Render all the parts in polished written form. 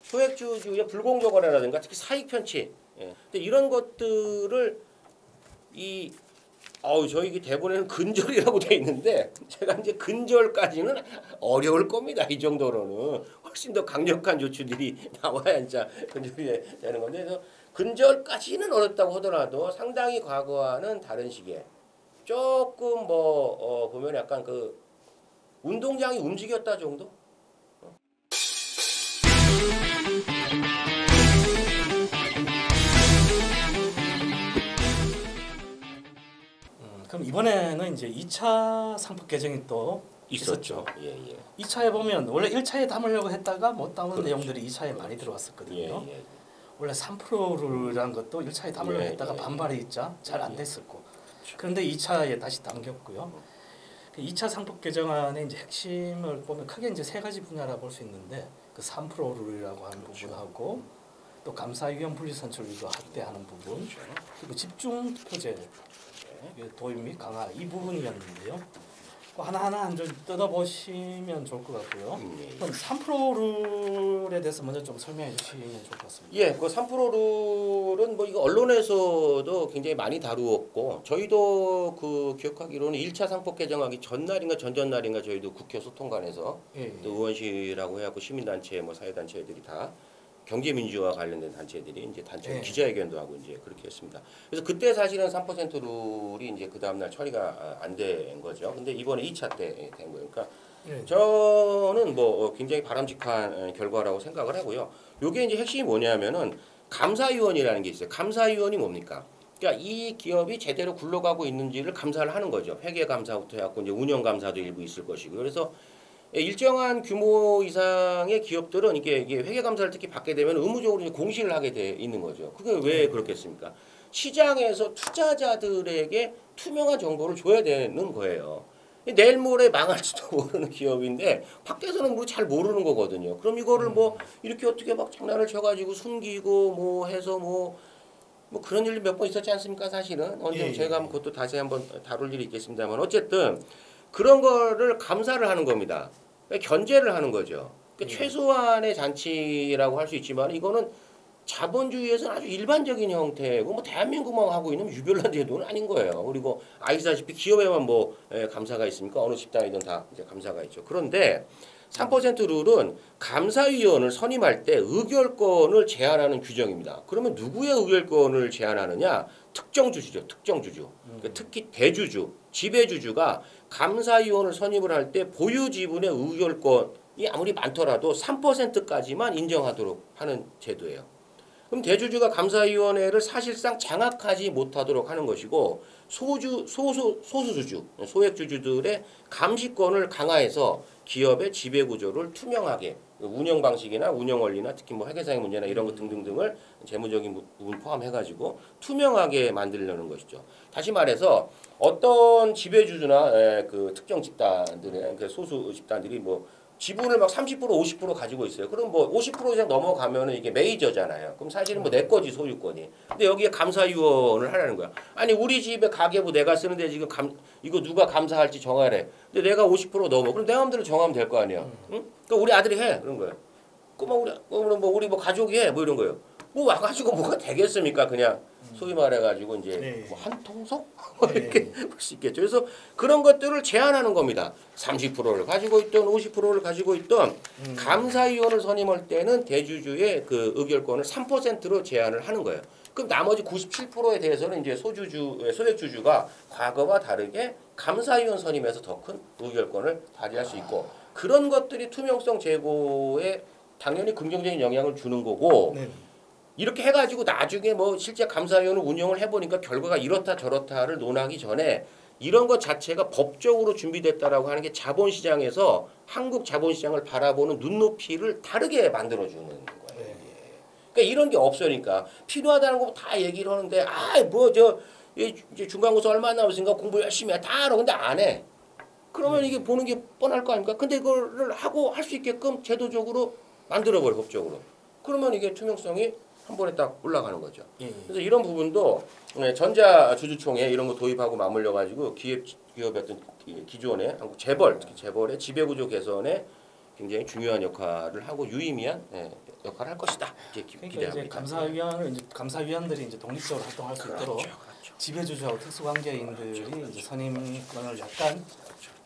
소액주주의 불공정 거래라든가 특히 사익 편취. 예. 근데 이런 것들을 저희 대본에는 근절이라고 돼 있는데 제가 이제 근절까지는 어려울 겁니다. 이 정도로는 훨씬 더 강력한 조치들이 나와야 진짜 근절이 되는 건데 그래서 근절까지는 어렵다고 하더라도 상당히 과거와는 다른 시기에 조금 보면 약간 그 운동장이 움직였다 정도? 그럼 이번에는 이제 2차 상법 개정이 또 있었죠. 예. 2차에 보면 원래 1차에 담으려고 했다가 못 담은 그렇죠. 내용들이 2차에 많이 들어왔었거든요. 예. 원래 3%라는 것도 1차에 담으려고 했다가 반발이 있자 잘 안 됐었고 그런데 2차에 다시 담겼고요. 2차 상법 개정안의 이제 핵심을 보면 크게 이제 세 가지 분야라 볼 수 있는데 그 3%룰이라고 하는 부분하고 또 감사위원 분리선출도 확대하는 부분 그리고 집중 투표제 도입 및 강화 이 부분이었는데요. 하나하나 좀 뜯어보시면 좋을 것 같고요. 그럼 3%룰에 대해서 먼저 좀 설명해 주시면 좋을 것 같습니다. 예, 그 3%룰은 이거 언론에서도 굉장히 많이 다루었고 저희도 그 기억하기로는 1차 상법 개정하기 전날인가 전전날인가 저희도 국회 소통관에서 또 의원실하고 해갖고 시민단체 사회단체들이 다 경제민주화 관련된 단체들이 이제 단체 기자회견도 하고 이제 그렇게 했습니다. 그래서 그때 사실은 3% 룰이 이제 그 다음날 처리가 안 된 거죠. 근데 이번에 2차 때 된 거예요. 그러니까 저는 굉장히 바람직한 결과라고 생각을 하고요. 요게 이제 핵심이 뭐냐면은 감사위원이라는 게 있어요. 감사위원이 뭡니까? 그러니까 이 기업이 제대로 굴러가고 있는지를 감사를 하는 거죠. 회계감사부터 해갖고 이제 운영감사도 일부 있을 것이고 그래서 일정한 규모 이상의 기업들은 이게 회계감사를 특히 받게 되면 의무적으로 이제 공시를 하게 돼 있는 거죠. 그게 왜 그렇겠습니까? 시장에서 투자자들에게 투명한 정보를 줘야 되는 거예요. 내일 모레 망할지도 모르는 기업인데 밖에서는 잘 모르는 거거든요. 그럼 이거를 이렇게 어떻게 막 장난을 쳐가지고 숨기고 해서 그런 일이 몇 번 있었지 않습니까? 사실은 언제 제가 그것도 다시 한번 다룰 일이 있겠습니다만 어쨌든 그런 거를 감사를 하는 겁니다. 견제를 하는 거죠. 그러니까 최소한의 잔치라고 할 수 있지만 이거는 자본주의에서는 아주 일반적인 형태고 대한민국만 하고 있는 유별난 제도는 아닌 거예요. 그리고 아시다시피 기업에만 감사가 있습니까? 어느 집단이든 다 이제 감사가 있죠. 그런데 3% 룰은 감사위원을 선임할 때 의결권을 제한하는 규정입니다. 그러면 누구의 의결권을 제한하느냐? 특정 주주죠. 특정 주주. 그러니까 특히 대주주, 지배주주가 감사위원을 선임을 할 때 보유 지분의 의결권이 아무리 많더라도 3%까지만 인정하도록 하는 제도예요. 그럼 대주주가 감사위원회를 사실상 장악하지 못하도록 하는 것이고 소수주주, 소액주주들의 감시권을 강화해서 기업의 지배구조를 투명하게 운영 방식이나 운영 원리나 특히 회계사의 문제나 이런 것 등등등을 재무적인 부분 포함해가지고 투명하게 만들려는 것이죠. 다시 말해서 어떤 지배주주나 그 특정 집단들의 그 소수 집단들이 지분을 30% 50% 가지고 있어요. 그럼 50% 이상 넘어가면은 이게 메이저잖아요. 그럼 사실은 내 거지 소유권이. 근데 여기에 감사위원을 하라는 거야. 아니 우리 집에 가계부 내가 쓰는데 지금 이거 누가 감사할지 정하래. 근데 내가 50% 넘어. 그럼 내 마음대로 정하면 될 거 아니야. 응? 그러니까 우리 아들이 해 그런 거야. 우리 가족이 해 이런 거예요. 와가지고 뭐가 되겠습니까? 그냥 소위 말해가지고 이제 한 통속 이렇게 볼 수 있겠죠. 그래서 그런 것들을 제한하는 겁니다. 30%를 가지고 있던 50%를 가지고 있던 감사위원을 선임할 때는 대주주의 그 의결권을 3%로 제한을 하는 거예요. 그럼 나머지 97%에 대해서는 이제 소액주주가 과거와 다르게 감사위원 선임에서 더 큰 의결권을 발휘할 수 있고 그런 것들이 투명성 제고에 당연히 긍정적인 영향을 주는 거고. 이렇게 해가지고 나중에 실제 감사위원을 운영을 해보니까 결과가 이렇다 저렇다를 논하기 전에 이런 것 자체가 법적으로 준비됐다라고 하는 게 자본시장에서 한국 자본시장을 바라보는 눈높이를 다르게 만들어주는 거예요. 그러니까 이런 게 없으니까 필요하다는 거 다 얘기를 하는데 이제 중간고사 얼마 남았으니까 공부 열심히 해 다 알아. 근데 안 해. 그러면 이게 보는 게 뻔할 거 아닙니까? 근데 이거를 하고 할 수 있게끔 제도적으로 만들어버려 법적으로. 그러면 이게 투명성이 한 번에 딱 올라가는 거죠. 그래서 이런 부분도 전자주주총회 이런 거 도입하고 맞물려 가지고 기업의 어떤 기존의 한국 재벌, 특히 재벌의 지배구조 개선에 굉장히 중요한 역할을 하고 유의미한 역할을 할 것이다. 이제 그러니까 기대합니다. 이제 감사위원들이 이제 독립적으로 활동할 수 있도록 그렇죠. 지배주주하고 특수관계인들이 이제 선임권을 약간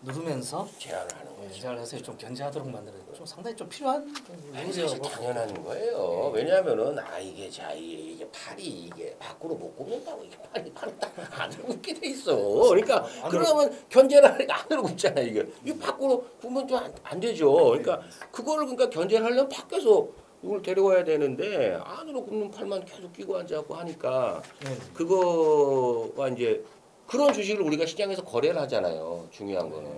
누르면서 제안을 하는 거죠. 제안을 해서 좀 견제하도록 만드는 좀 상당히 좀 필요한 아니, 사실 당연한 거예요. 왜냐하면은 이게 팔이 이게 밖으로 못 굽는다고 이게 팔이 안으로 굽게 돼 있어. 그러니까 그러면 견제를 하니까 안으로 굽잖아 이게. 이 밖으로 굽으면 좀 안 되죠. 그러니까 그거를 그러니까 견제를 하려면 밖에서 누굴 데려와야 되는데 안으로 굽는 팔만 계속 끼고 앉아갖고 하니까 그거가 이제 그런 주식을 우리가 시장에서 거래를 하잖아요. 중요한 거는.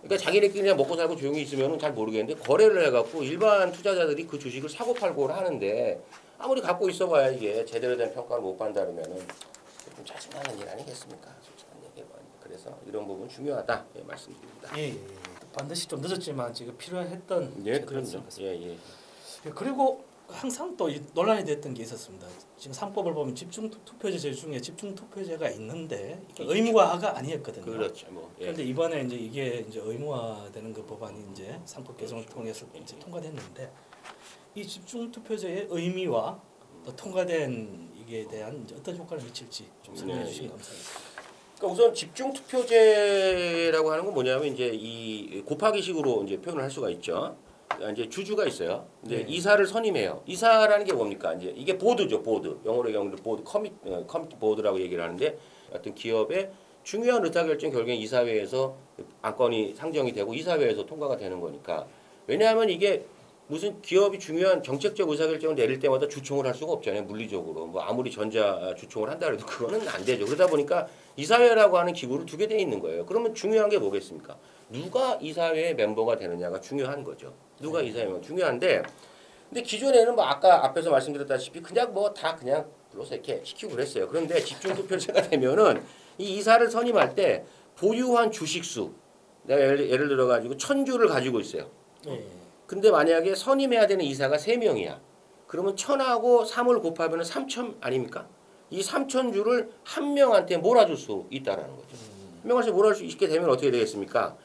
그러니까 자기네끼리 그냥 먹고 살고 조용히 있으면 잘 모르겠는데 거래를 해갖고 일반 투자자들이 그 주식을 사고 팔고 하는데 아무리 갖고 있어봐야 이게 제대로 된 평가를 못 받는다 그러면은 좀 짜증나는 일 아니겠습니까? 솔직한 얘기로. 그래서 이런 부분 중요하다 말씀드립니다. 예. 반드시 좀 늦었지만 지금 필요했던 그럼요. 예. 그리고 항상 또 논란이 됐던 게 있었습니다. 지금 상법을 보면 집중 투표제 중에 집중 투표제가 있는데 의무화가 아니었거든요. 그렇죠. 그런데 이번에 이제 이게 이제 의무화되는 그 법안이 이제 상법 개정을 통해서 이제 통과됐는데 이 집중 투표제의 의미와 통과된 이게 대한 이제 어떤 효과를 미칠지 좀 설명해 주시면 감사하겠습니다. 그러니까 우선 집중 투표제라고 하는 건 뭐냐면 이제 이 곱하기식으로 이제 표현을 할 수가 있죠. 이제 주주가 있어요. 이제 이사를 선임해요. 이사라는 게 뭡니까? 이제 이게 보드죠, 보드. 영어로 경우는 보드, 커미티 보드라고 얘기를 하는데 어떤 기업의 중요한 의사결정 결국엔 이사회에서 안건이 상정이 되고 이사회에서 통과가 되는 거니까. 왜냐하면 이게 무슨 기업이 중요한 정책적 의사결정을 내릴 때마다 주총을 할 수가 없잖아요. 물리적으로. 뭐 아무리 전자 주총을 한다 해도 그거는 안 되죠. 그러다 보니까 이사회라고 하는 기구를 두게 돼 있는 거예요. 그러면 중요한 게 뭐겠습니까? 누가 이사회의 멤버가 되느냐가 중요한 거죠. 누가 이사회가 중요한데 근데 기존에는 뭐 아까 앞에서 말씀드렸다시피 그냥 뭐 다 그냥 불러서 이렇게 시키고 그랬어요. 그런데 집중투표제가 되면은 이 이사를 선임할 때 보유한 주식수 내가 예를 들어 가지고 1000주를 가지고 있어요. 근데 만약에 선임해야 되는 이사가 3명이야. 그러면 1000하고 3을 곱하면 3000 아닙니까? 이 3000주를 한 명한테 몰아줄 수 있다라는 거죠. 한 명한테 몰아줄 수 있게 되면 어떻게 되겠습니까?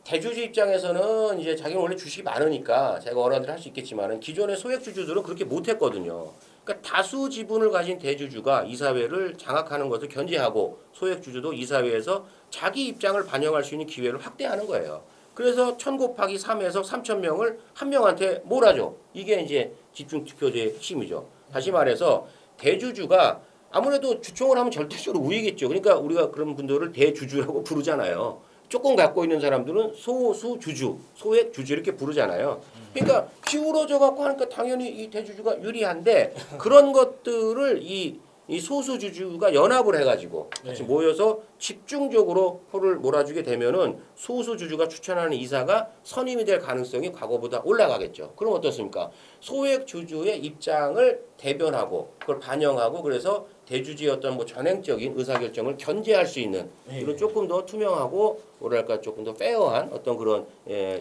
대주주 입장에서는 이제 자기는 원래 주식이 많으니까 자기가 원하는 대로 할 수 있겠지만은 기존의 소액주주들은 그렇게 못했거든요. 그러니까 다수 지분을 가진 대주주가 이사회를 장악하는 것을 견제하고 소액주주도 이사회에서 자기 입장을 반영할 수 있는 기회를 확대하는 거예요. 그래서 1000 곱하기 3에서 3000명을 한 명한테 몰아줘. 이게 이제 집중투표제의 핵심이죠. 다시 말해서 대주주가 아무래도 주총을 하면 절대적으로 우위겠죠. 그러니까 우리가 그런 분들을 대주주라고 부르잖아요. 조금 갖고 있는 사람들은 소수주주, 소액주주 이렇게 부르잖아요. 그러니까 기울어져 갖고 하니까 당연히 이 대주주가 유리한데 그런 것들을 이 소수주주가 연합을 해가지고 같이 모여서 집중적으로 표를 몰아주게 되면은 소수주주가 추천하는 이사가 선임이 될 가능성이 과거보다 올라가겠죠. 그럼 어떻습니까? 소액주주의 입장을 대변하고 그걸 반영하고 그래서 대주주의 어떤 뭐 전행적인 의사결정을 견제할 수 있는 이런 조금 더 투명하고 뭐랄까 조금 더 페어한 어떤 그런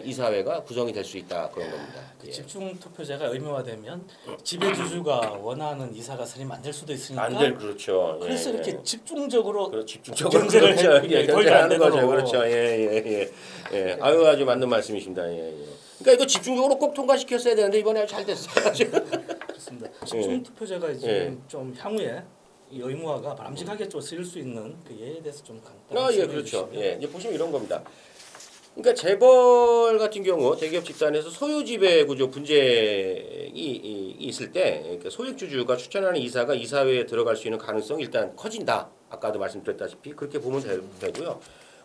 이사회가 구성이 될 수 있다 그런 겁니다. 그 집중 투표제가 의무화되면 지배주주가 원하는 이사가 선임 안 될 수도 있으니까 안 될 그렇죠. 그래서 이렇게 집중적으로 견제를 견제하는 거죠. 그렇죠. 아유 아주 맞는 말씀이십니다. 그러니까 이거 집중적으로 꼭 통과시켰어야 되는데 이번에 잘 됐어요. 그렇습니다. 집중 투표제가 이제 좀 향후에 이 의무화가 바람직하게 좀 쓰일 수 있는 그 예에 대해서 좀 간단히 그렇죠. 이제 보시면 이런 겁니다. 그러니까 재벌 같은 경우 대기업 집단에서 소유 지배 구조 분쟁이 있을 때 그러니까 소액주주가 추천하는 이사가 이사회에 들어갈 수 있는 가능성이 일단 커진다. 아까도 말씀드렸다시피 그렇게 보면 되고요.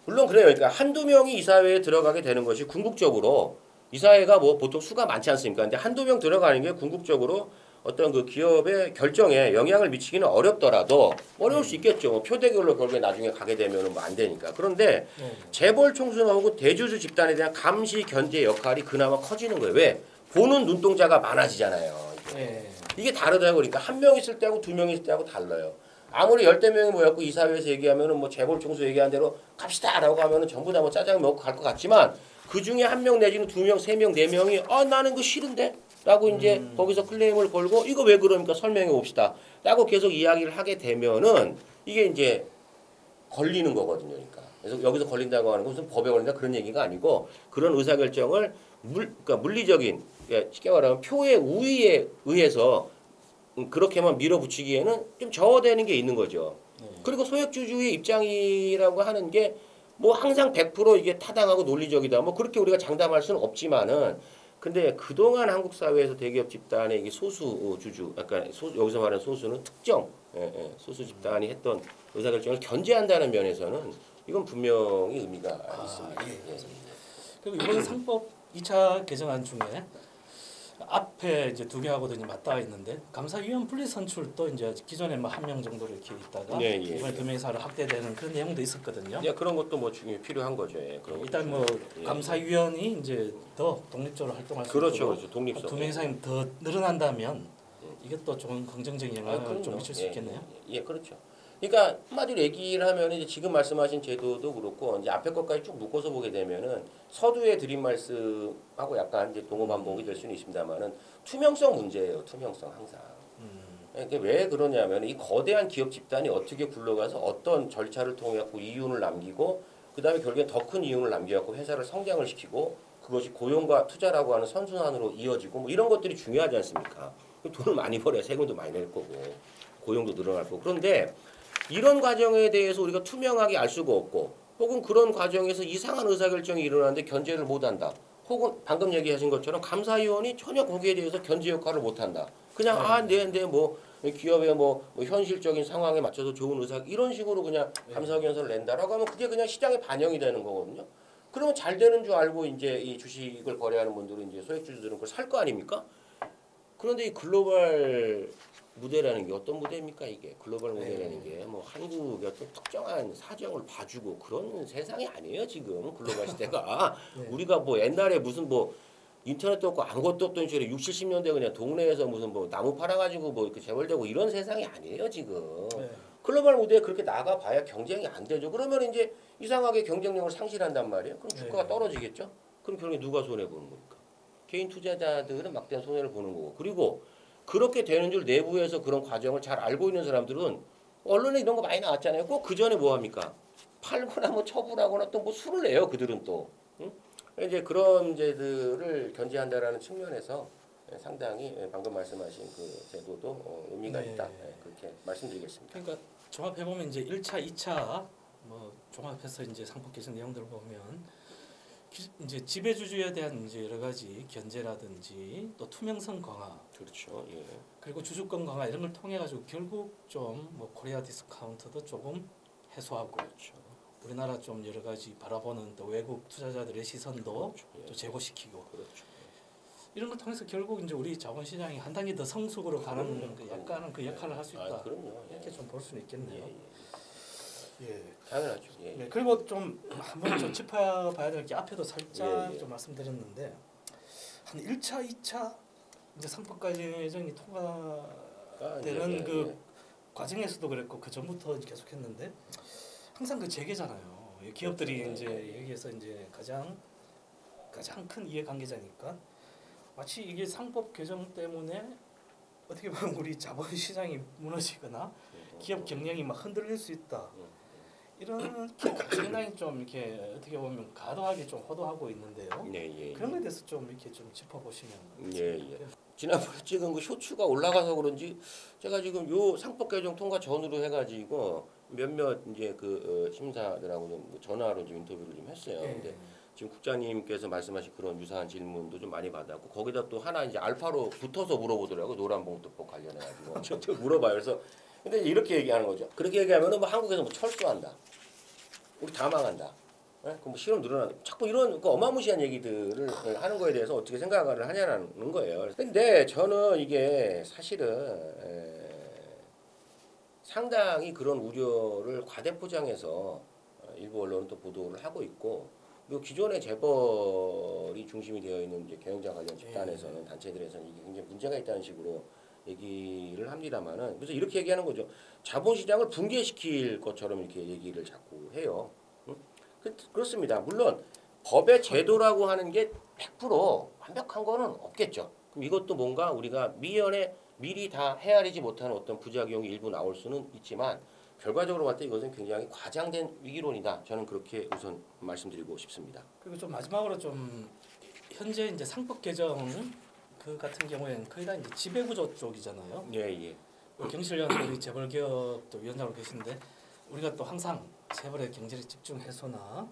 물론 그래요. 그러니까 한두 명이 이사회에 들어가게 되는 것이 궁극적으로 이사회가 뭐 보통 수가 많지 않습니까? 근데 한두 명 들어가는 게 궁극적으로 어떤 그 기업의 결정에 영향을 미치기는 어렵더라도 어려울 수 있겠죠. 뭐 표대결로 결국에 나중에 가게 되면은 뭐 안 되니까. 그런데 재벌 총수나 혹은 대주주 집단에 대한 감시 견제 역할이 그나마 커지는 거예요. 왜? 보는 눈동자가 많아지잖아요. 이게 다르다 보니까 한 명 있을 때하고 두 명 있을 때하고 달라요. 아무리 10대 명이 모였고 이사회에서 얘기하면은 뭐 재벌 총수 얘기한 대로 갑시다라고 하면은 전부 다 뭐 짜장 먹고 갈 것 같지만 그 중에 한 명 내지는 두 명, 세 명, 네 명이 나는 그거 싫은데. 라고 이제 거기서 클레임을 걸고 이거 왜 그러니까 설명해 봅시다. 라고 계속 이야기를 하게 되면은 이게 이제 걸리는 거거든요. 그러니까. 그래서 여기서 걸린다고 하는 것은 법에 걸린다 그런 얘기가 아니고 그런 의사결정을 그러니까 물리적인, 그러니까 쉽게 말하면 표의 우위에 의해서 그렇게만 밀어붙이기에는 좀 저어되는 게 있는 거죠. 그리고 소액주주의 입장이라고 하는 게 뭐 항상 100% 이게 타당하고 논리적이다. 뭐 그렇게 우리가 장담할 수는 없지만은 근데 그동안 한국 사회에서 대기업 집단의 이게 소수 주주, 약간 여기서 말하는 소수는 특정 소수 집단이 했던 의사결정을 견제한다는 면에서는 이건 분명히 의미가 있습니다. 예. 그리고 이번 상법 2차 개정안 중에 앞에 이제 두 개하고도 맞닿아 있는데 감사위원 분리 선출도 이제 기존에 뭐 한 명 정도 이렇게 있다가 이번에 두 명이사로 확대되는 그런 내용도 있었거든요. 예, 그런 것도 뭐 중요 필요한 거죠. 예, 그런 일단 뭐 감사위원이 이제 더 독립적으로 활동할 수 있도록 그렇죠. 독립성. 두 명 이상이 더 늘어난다면 이게 또 좋은 긍정적인 영향을 좀 미칠 수 있겠네요. 예, 그렇죠. 그러니까 한마디로 얘기를 하면 이제 지금 말씀하신 제도도 그렇고 이제 앞에 것까지 쭉 묶어서 보게 되면은 서두에 드린 말씀하고 약간 이제 동어반복이 될 수는 있습니다만은 투명성 문제예요. 투명성 항상. 이게 왜 그러냐면 이 거대한 기업 집단이 어떻게 굴러가서 어떤 절차를 통해 갖고 이윤을 남기고 그다음에 결국엔 더 큰 이윤을 남겨갖고 회사를 성장을 시키고 그것이 고용과 투자라고 하는 선순환으로 이어지고 뭐 이런 것들이 중요하지 않습니까? 돈을 많이 벌어야 세금도 많이 낼 거고 고용도 늘어날 거고 그런데 이런 과정에 대해서 우리가 투명하게 알 수가 없고 혹은 그런 과정에서 이상한 의사결정이 일어나는데 견제를 못한다. 혹은 방금 얘기하신 것처럼 감사위원이 전혀 거기에 대해서 견제 역할을 못한다. 그냥 뭐 기업의 뭐 현실적인 상황에 맞춰서 좋은 의사 이런 식으로 그냥 감사견서를 낸다라고 하면 그게 그냥 시장에 반영이 되는 거거든요. 그러면 잘 되는 줄 알고 이제 이 주식을 거래하는 분들은 이제 소액주주들은 그걸 살 거 아닙니까? 그런데 이 글로벌 무대라는 게 어떤 무대입니까 이게 글로벌 무대라는 게 뭐 한국의 어떤 특정한 사정을 봐주고 그런 세상이 아니에요 지금 글로벌 시대가 우리가 뭐 옛날에 무슨 뭐 인터넷도 없고 아무것도 없던 시절에 60, 70년대 그냥 동네에서 무슨 뭐 나무 팔아가지고 뭐 이렇게 재벌되고 이런 세상이 아니에요 지금 글로벌 무대에 그렇게 나가봐야 경쟁이 안 되죠 그러면 이제 이상하게 경쟁력을 상실한단 말이에요 그럼 주가가 떨어지겠죠 그럼 결국에 누가 손해보는 겁니까 개인 투자자들은 막대한 손해를 보는 거고 그리고 그렇게 되는 줄 내부에서 그런 과정을 잘 알고 있는 사람들은 언론에 이런 거 많이 나왔잖아요. 꼭 그 전에 뭐 합니까? 팔거나 뭐 처분하거나 또 뭐 수를 내요. 그들은 또. 응? 이제 그런 문제들을 견제한다라는 측면에서 상당히 방금 말씀하신 그 제도도 의미가 있다. 그렇게 말씀드리겠습니다. 그러니까 종합해 보면 이제 1차, 2차 뭐 종합해서 이제 상법 개정 내용들을 보면 이제 지배주주에 대한 이제 여러 가지 견제라든지 또 투명성 강화, 그렇죠. 예. 그리고 주주권 강화 이런 걸 통해 가지고 결국 좀 뭐 코리아 디스카운트도 조금 해소하고, 그렇죠. 우리나라 좀 여러 가지 바라보는 또 외국 투자자들의 시선도 그렇죠. 예. 또 제고시키고, 그렇죠. 이런 걸 통해서 결국 이제 우리 자본시장이 한 단계 더 성숙으로 가는 그 약간은 그 역할을 할 수 있다. 그럼요. 이렇게 좀 볼 수는 있겠네요. 예. 당연하죠. 예. 네, 그리고 좀 한번 좀 짚어봐야 될 게 앞에도 살짝 좀 말씀드렸는데 한 1차, 2차 이제 상법까지 예정이 통과되는 그 과정에서도 그랬고 그 전부터 계속했는데 항상 그 재계잖아요. 기업들이 이제 여기에서 이제 가장 큰 이해관계자니까 마치 이게 상법 개정 때문에 어떻게 보면 우리 자본시장이 무너지거나 기업 경영이 막 흔들릴 수 있다. 이런 상당히 좀 이렇게 어떻게 보면 과도하게 좀 호도하고 있는데요. 그런 거에 대해서 좀 이렇게 좀 짚어보시면. 지난번에 찍은 그 쇼츠가 올라가서 그런지 제가 지금 요 상법 개정 통과 전후로 해가지고 몇몇 이제 그 심사들하고 좀 전화로 좀 인터뷰를 좀 했어요. 근데 지금 국장님께서 말씀하신 그런 유사한 질문도 좀 많이 받았고 거기다 또 하나 이제 알파로 붙어서 물어보더라고 노란봉투법 관련해가지고 저한테 물어봐요. 그래서 근데 이렇게 얘기하는 거죠. 그렇게 얘기하면은 뭐 한국에서 뭐 철수한다. 우리 다 망한다. 그럼 뭐 실업 늘어난다. 자꾸 이런 그 어마무시한 얘기들을 하는 거에 대해서 어떻게 생각을 하냐는 거예요. 근데 저는 이게 사실은 상당히 그런 우려를 과대포장해서 일부 언론은 또 보도를 하고 있고 그리고 기존의 재벌이 중심이 되어 있는 이제 경영자 관련 집단에서는 단체들에서는 이게 굉장히 문제가 있다는 식으로 얘기를 합니다만은 그래서 이렇게 얘기하는 거죠. 자본시장을 붕괴시킬 것처럼 이렇게 얘기를 자꾸 해요. 응? 그렇습니다. 물론 법의 제도라고 하는 게 100% 완벽한 거는 없겠죠. 그럼 이것도 뭔가 우리가 미리 다 헤아리지 못하는 어떤 부작용이 일부 나올 수는 있지만 결과적으로 봤을 때 이것은 굉장히 과장된 위기론이다. 저는 그렇게 우선 말씀드리고 싶습니다. 그리고 좀 마지막으로 좀 현재 이제 상법 개정 그 같은 경우에는 거의 다 이제 지배구조 쪽이잖아요. 예. 경실련 우리 재벌기업도 위원장으로 계신데 우리가 또 항상 재벌의 경제력 집중 해소나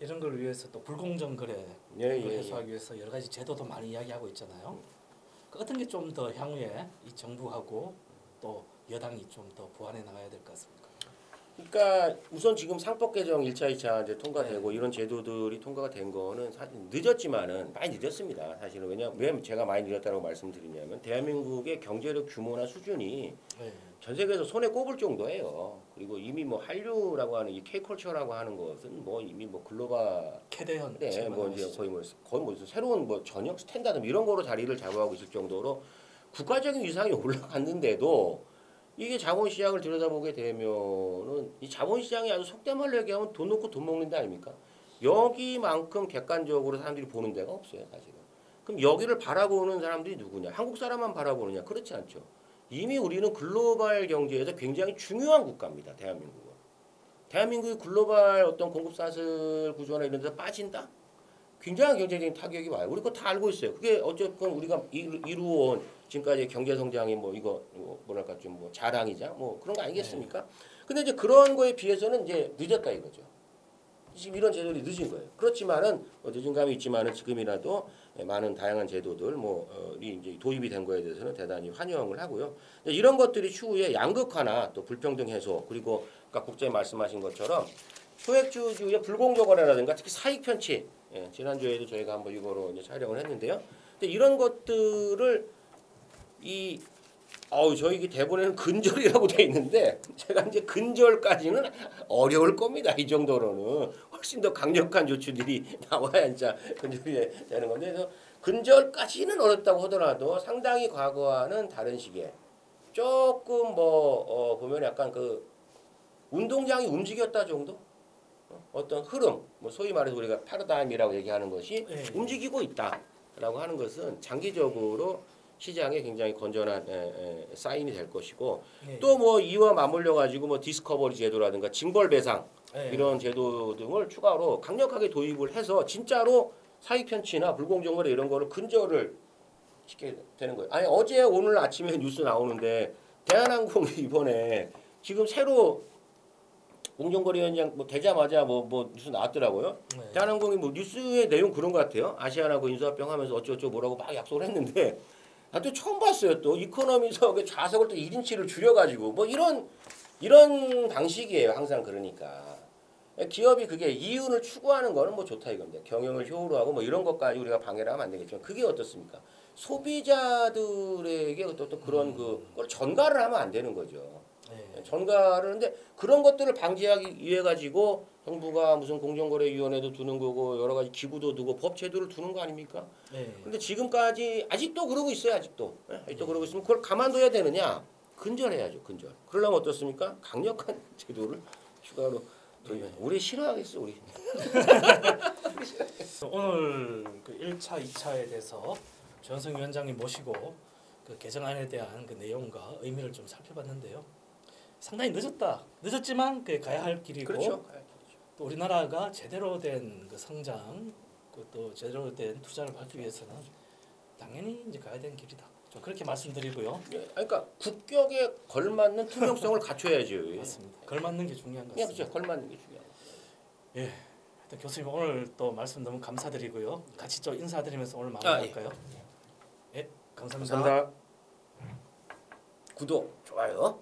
이런 걸 위해서 또 불공정 거래를 해소하기 위해서 여러 가지 제도도 많이 이야기하고 있잖아요. 그 어떤 게 좀 더 향후에 이 정부하고 또 여당이 좀 더 보완해 나가야 될 것 같습니까? 그러니까 우선 지금 상법 개정 1차, 2차 이제 통과되고 이런 제도들이 통과가 된 거는 사실 늦었지만은 많이 늦었습니다. 사실은 왜 제가 많이 늦었다고 말씀드리냐면 대한민국의 경제력 규모나 수준이 전 세계에서 손에 꼽을 정도예요. 그리고 이미 뭐 한류라고 하는 이 K컬처라고 하는 것은 뭐 이미 뭐 글로벌 캐대현 뭐 이제 거의 뭐 새로운 뭐 전역 스탠다드 이런 거로 자리를 잡아가고 있을 정도로 국가적인 위상이 올라갔는데도 이게 자본시장을 들여다보게 되면은 이 자본시장이 아주 속된 말로 얘기하면 돈 놓고 돈 먹는 데 아닙니까? 여기만큼 객관적으로 사람들이 보는 데가 없어요, 사실은. 그럼 여기를 바라보는 사람들이 누구냐? 한국 사람만 바라보느냐? 그렇지 않죠. 이미 우리는 글로벌 경제에서 굉장히 중요한 국가입니다, 대한민국은. 대한민국이 글로벌 어떤 공급사슬 구조나 이런 데서 빠진다? 굉장한 경제적인 타격이 와요. 우리 그거 다 알고 있어요. 그게 어쨌건 우리가 이루어온 지금까지 경제 성장이 뭐 이거 뭐랄까 좀 뭐 자랑이자 뭐 그런 거 아니겠습니까? 근데 이제 그런 거에 비해서는 이제 늦었다 이거죠. 지금 이런 제도들이 늦은 거예요. 그렇지만은 늦은 감이 있지만은 지금이라도 많은 다양한 제도들 뭐이 이제 도입이 된 거에 대해서는 대단히 환영을 하고요. 이런 것들이 추후에 양극화나 또 불평등 해소 그리고 아까 국장님 말씀하신 것처럼 소액주주의 불공정 거래라든가 특히 사익 편취 지난주에도 저희가 한번 이거로 이제 촬영을 했는데요. 근데 이런 것들을 저희 대본에는 근절이라고 돼 있는데 제가 이제 근절까지는 어려울 겁니다. 이 정도로는 훨씬 더 강력한 조치들이 나와야 진짜 근절이 되는 건데 그래서 근절까지는 어렵다고 하더라도 상당히 과거와는 다른 시기에 조금 보면 약간 그 운동장이 움직였다 정도? 어떤 흐름, 뭐 소위 말해서 우리가 파라다임이라고 얘기하는 것이 움직이고 있다라고 하는 것은 장기적으로 시장에 굉장히 건전한 사인이 될 것이고 또 뭐 이와 맞물려 가지고 뭐 디스커버리 제도라든가 징벌 배상 이런 제도 등을 추가로 강력하게 도입을 해서 진짜로 사익 편취나 불공정 거래 이런 거를 근절을 시켜야 되는 거예요. 아니 어제 오늘 아침에 뉴스 나오는데 대한항공이 이번에 지금 새로 공정거래위원장 뭐 되자마자 뭐 뉴스 나왔더라고요. 대한항공이 뭐 뉴스의 내용 그런 것 같아요. 아시아나고 인수합병하면서 어쩌고저쩌고 뭐라고 막 약속을 했는데 나 또 처음 봤어요. 또 이코노미석의 좌석을 또 1인치를 줄여가지고 뭐 이런 방식이에요. 항상 그러니까 기업이 그게 이윤을 추구하는 거는 뭐 좋다 이건데 경영을 효율화 하고 뭐 이런 것까지 우리가 방해를 하면 안 되겠지만 그게 어떻습니까? 소비자들에게 또 그런 그걸 전가를 하면 안 되는 거죠. 전가를 하는데 그런 것들을 방지하기 위해 가지고 정부가 무슨 공정거래위원회도 두는 거고 여러 가지 기구도 두고 법 제도를 두는 거 아닙니까? 근데 지금까지 아직도 그러고 있어요. 아직도 그러고 있으면 그걸 가만둬야 되느냐? 근절해야죠. 근절. 그러려면 어떻습니까? 강력한 제도를 추가로 우리 싫어하겠어 우리. 오늘 그 1차, 2차에 대해서 조현성 위원장님 모시고 그 개정안에 대한 그 내용과 의미를 좀 살펴봤는데요. 상당히 늦었지만 그 가야 할 길이고 그렇죠. 또 우리나라가 제대로 된 그 성장 또 제대로 된 투자를 받기 위해서는 당연히 이제 가야 되는 길이다. 좀 그렇게 말씀드리고요. 그러니까 국격에 걸맞는 투명성을 갖춰야죠. 맞습니다. 걸맞는 게 중요한 것 같습니다. 그렇죠. 걸맞는 게 중요한 것 같습니다. 하여튼 교수님 오늘 또 말씀 너무 감사드리고요. 같이 또 인사드리면서 오늘 마무리할까요? 감사합니다. 감사합니다. 구독, 좋아요.